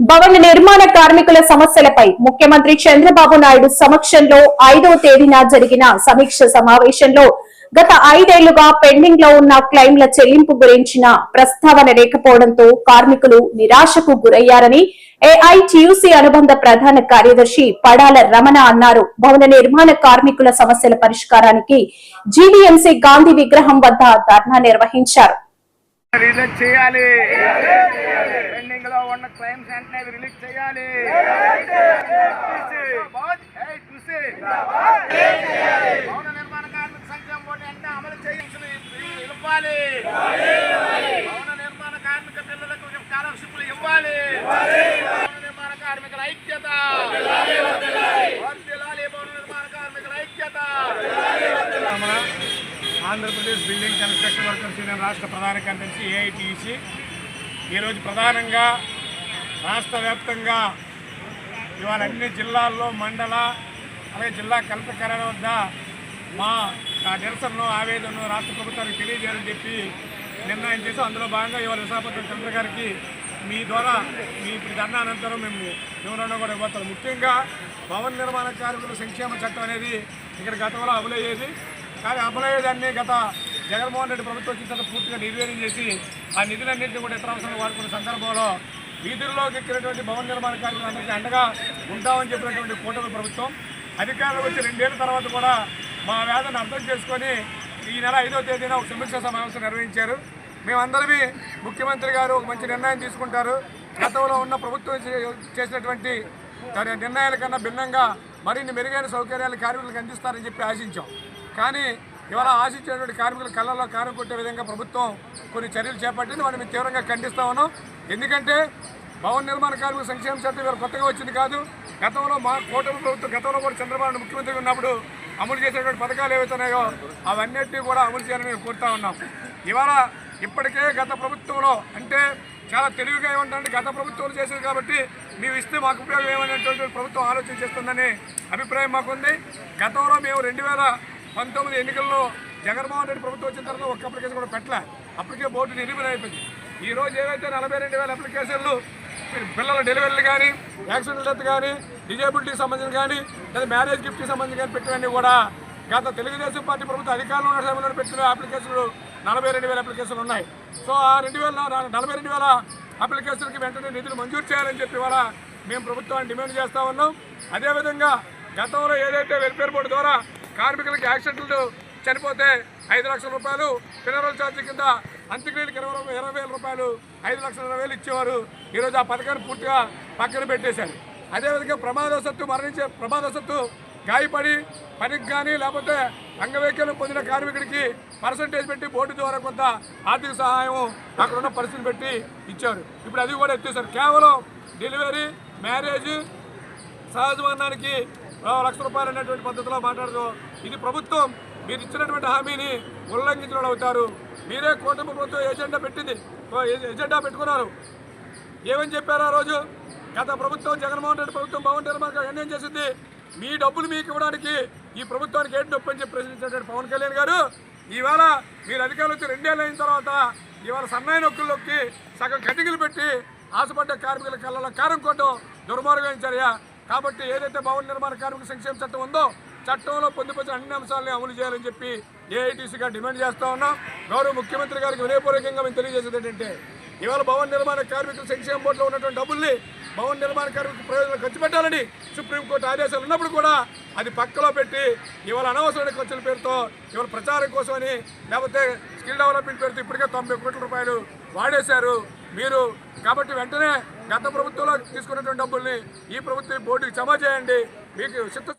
భవన నిర్మాణ కార్మికుల సమస్యలపై ముఖ్యమంత్రి చంద్రబాబు నాయుడు సమక్షంలో 5వ తేదీన జరిగిన సమీక్ష సమావేశంలో గత 5 ఏళ్లుగా పెండింగ్ లో ఉన్న క్లెయిమ్ల చెల్లింపు గురించిన ప్రస్తావన లేకపోవడంతో కార్మికులు నిరాశకు గురయ్యారని ఏఐటియుసి అనుబంధ ప్రధాన కార్యదర్శి పడాల రమణ అన్నారు. భవన నిర్మాణ కార్మికుల సమస్యల పరిష్కారానికి జీవీఎంసీ గాంధీ విగ్రహం వద్ద ధర్నా నిర్వహించారు. రిలీజ్ చేయాలి, పెండింగ్ లో ఉన్న క్లెయిమ్స్ వెంటనే రిలీజ్ చేయాలి. భవన నిర్మాణ కార్మిక సంక్షేమ బోర్డు వెంటనే అమలు చేయాల్సి ఇవ్వాలి. భవన నిర్మాణ కార్మిక పిల్లలకు స్కాలర్షిప్లు ఇవ్వాలి. భవన నిర్మాణ కార్మికుల ఐక్యత, భవన నిర్మాణ కార్మికుల ఐక్యత. Andhra Pradesh building construction workers union రాష్ట్ర ప్రధాన కార్యదర్శి ఏఐటియుసి ఈరోజు ప్రధానంగా రాష్ట్ర వ్యాప్తంగా ఇవాళ అన్ని జిల్లాల్లో మండల అలాగే జిల్లా కలెక్టర్ కార్యాలయం వద్ద మా నిరసనను ఆవేదనను రాష్ట్ర ప్రభుత్వానికి తెలియజేయాలని చెప్పి నిర్ణయం చేసి అందులో భాగంగా ఇవాళ విశాఖపట్నం కలెక్టర్ గారికి మీ ద్వారా మీ ధర్నా అనంతరం మేము వివరణ కూడా ఇవ్వతాం. ముఖ్యంగా భవన నిర్మాణ కార్మికుల సంక్షేమ చట్టం అనేది ఇక్కడ గతంలో అమలయ్యేది. కానీ అమలయ్యేదాన్ని గత జగన్మోహన్ రెడ్డి ప్రభుత్వం వచ్చిన తర్వాత పూర్తిగా నిర్వీర్యం చేసి ఆ నిధులన్నింటినీ కూడా ఇతర అవసరాలు వాడుకున్న సందర్భంలో వీధుల్లోకి ఎక్కినటువంటి భవన నిర్మాణ కార్మికులందరికీ అండగా ఉంటామని చెప్పినటువంటి కూటమి ప్రభుత్వం అధికారంలోకి వచ్చి 2 ఏళ్ల తర్వాత కూడా మా వేదన అర్థం చేసుకొని ఈ నెల 5వ తేదీన ఒక సమీక్ష సమావేశం నిర్వహించారు. మేమందరమీ ముఖ్యమంత్రి గారు ఒక మంచి నిర్ణయం తీసుకుంటారు, గతంలో ఉన్న ప్రభుత్వం చేసినటువంటి నిర్ణయాల కన్నా భిన్నంగా మరిన్ని మెరుగైన సౌకర్యాలు కార్మికులకు అందిస్తారని చెప్పి ఆశించాం. కానీ ఇవాళ ఆశించేటువంటి కార్మికుల కళ్ళల్లో కారం కొట్టే విధంగా ప్రభుత్వం కొన్ని చర్యలు చేపట్టింది. వాటిని మేము తీవ్రంగా ఖండిస్తా ఉన్నాం. ఎందుకంటే భవన నిర్మాణ కార్మికుల సంక్షేమ చట్టం ఇవాళ కొత్తగా వచ్చింది కాదు. గతంలో మా కూటమి ప్రభుత్వం గతంలో కూడా చంద్రబాబు నాయుడు ముఖ్యమంత్రి ఉన్నప్పుడు అమలు చేసేటువంటి పథకాలు ఏవైతున్నాయో అవన్నిటినీ కూడా అమలు చేయాలని మేము కోరుతా ఉన్నాం. ఇవాళ ఇప్పటికే గత ప్రభుత్వంలో అంటే చాలా తెలివిగా ఏమంటే గత ప్రభుత్వాలు చేసేది కాబట్టి మేము ఇస్తే మాకు ఉపయోగం ఏమనేటువంటి ప్రభుత్వం ఆలోచన చేస్తుందని అభిప్రాయం మాకుంది. గతంలో మేము 2019 ఎన్నికల్లో జగన్మోహన్ రెడ్డి ప్రభుత్వం వచ్చిన తర్వాత ఒక్క అప్లికేషన్ కూడా పెట్టలే. అప్పటికే బోర్డు నిర్వీర్యం అయిపోయింది. ఈరోజు ఏవైతే 42,000 అప్లికేషన్లు పిల్లల డెలివరీలు కానీ, యాక్సిడెంట్ డెత్ కానీ, డిజేబిలిటీకి సంబంధించి కానీ, లేదా మ్యారేజ్ గిఫ్ట్కి సంబంధించి కానీ పెట్టినవన్నీ కూడా గత తెలుగుదేశం పార్టీ ప్రభుత్వం అధికారంలో ఉన్న సమయంలో పెట్టిన అప్లికేషన్లు 42,000 అప్లికేషన్లు ఉన్నాయి. సో ఆ 42,000 అప్లికేషన్కి వెంటనే నిధులు మంజూరు చేయాలని చెప్పి ఇవాళ మేము ప్రభుత్వాన్ని డిమాండ్ చేస్తూ ఉన్నాం. అదేవిధంగా గతంలో ఏదైతే వెల్ఫేర్ బోర్డు ద్వారా కార్మికులకి యాక్సిడెంట్లు చనిపోతే 5 లక్షల రూపాయలు ఫినరల్ ఛార్జీ కింద అంత్యక్రియలకు 20,000 రూపాయలు 5,20,000 ఇచ్చేవారు. ఈరోజు ఆ పథకాన్ని పూర్తిగా పక్కన పెట్టేశారు. అదేవిధంగా ప్రమాదవశత్తు గాయపడి పనికి కానీ లేకపోతే అంగవైకల్యం పొందిన కార్మికుడికి పర్సంటేజ్ పెట్టి బోర్డు ద్వారా కొంత ఆర్థిక సహాయం అక్కడున్న పరిస్థితి పెట్టి ఇచ్చారు. ఇప్పుడు అది కూడా ఎత్తేసారు. కేవలం డెలివరీ, మ్యారేజ్, సహజ మరణానికి 1,00,000 రూపాయలు అనేటువంటి పద్ధతిలో మాట్లాడుతూ ఇది ప్రభుత్వం మీరు ఇచ్చినటువంటి హామీని ఉల్లంఘించడం అవుతారు. మీరే కూటమి ప్రభుత్వం ఎజెండా పెట్టుకున్నారు. ఏమని చెప్పారు ఆ రోజు? గత ప్రభుత్వం జగన్మోహన్ రెడ్డి ప్రభుత్వం భవన నిర్మాణ నిర్ణయం చేసింది మీ డబ్బులు మీకు ఇవ్వడానికి ఈ ప్రభుత్వానికి ఏంటి నొప్పి అని చెప్పి ప్రశ్నించినటువంటి పవన్ కళ్యాణ్ గారు ఇవాళ మీరు అధికారులు వచ్చి 2 ఏళ్ళు అయిన తర్వాత ఇవాళ సన్నాయి నొక్కుల్లోకి సగం కటికలు పెట్టి ఆశపడ్డ కార్మికుల కళ్ళలో కారం కొట్టడం దుర్మార్గమైన చర్య. కాబట్టి ఏదైతే భవన నిర్మాణ కార్మిక సంక్షేమ చట్టం ఉందో చట్టంలో పొందుపరిచిన అన్ని అంశాలని అమలు చేయాలని చెప్పి ఏఐటీసీగా డిమాండ్ చేస్తూ ఉన్నాం. గౌరవ ముఖ్యమంత్రి గారికి వినయపూర్వకంగా మేము తెలియజేసేది ఏంటంటే ఇవాళ భవన నిర్మాణ కార్మికుల సంక్షేమ బోర్డులో ఉన్నటువంటి డబ్బుల్ని భవన నిర్మాణ కార్మిక ప్రయోజనాలు ఖర్చు పెట్టాలని సుప్రీంకోర్టు ఆదేశాలు ఉన్నప్పుడు కూడా అది పక్కలో పెట్టి ఇవాళ అనవసరమైన ఖర్చుల పేరుతో ఇవాళ ప్రచారం కోసమని లేకపోతే స్కిల్ డెవలప్మెంట్ పేరుతో ఇప్పటికే 90 కోట్ల రూపాయలు వాడేశారు మీరు. కాబట్టి వెంటనే గత ప్రభుత్వంలో తీసుకున్నటువంటి డబ్బుల్ని ఈ ప్రభుత్వం బోర్డుకి జమ చేయండి. మీకు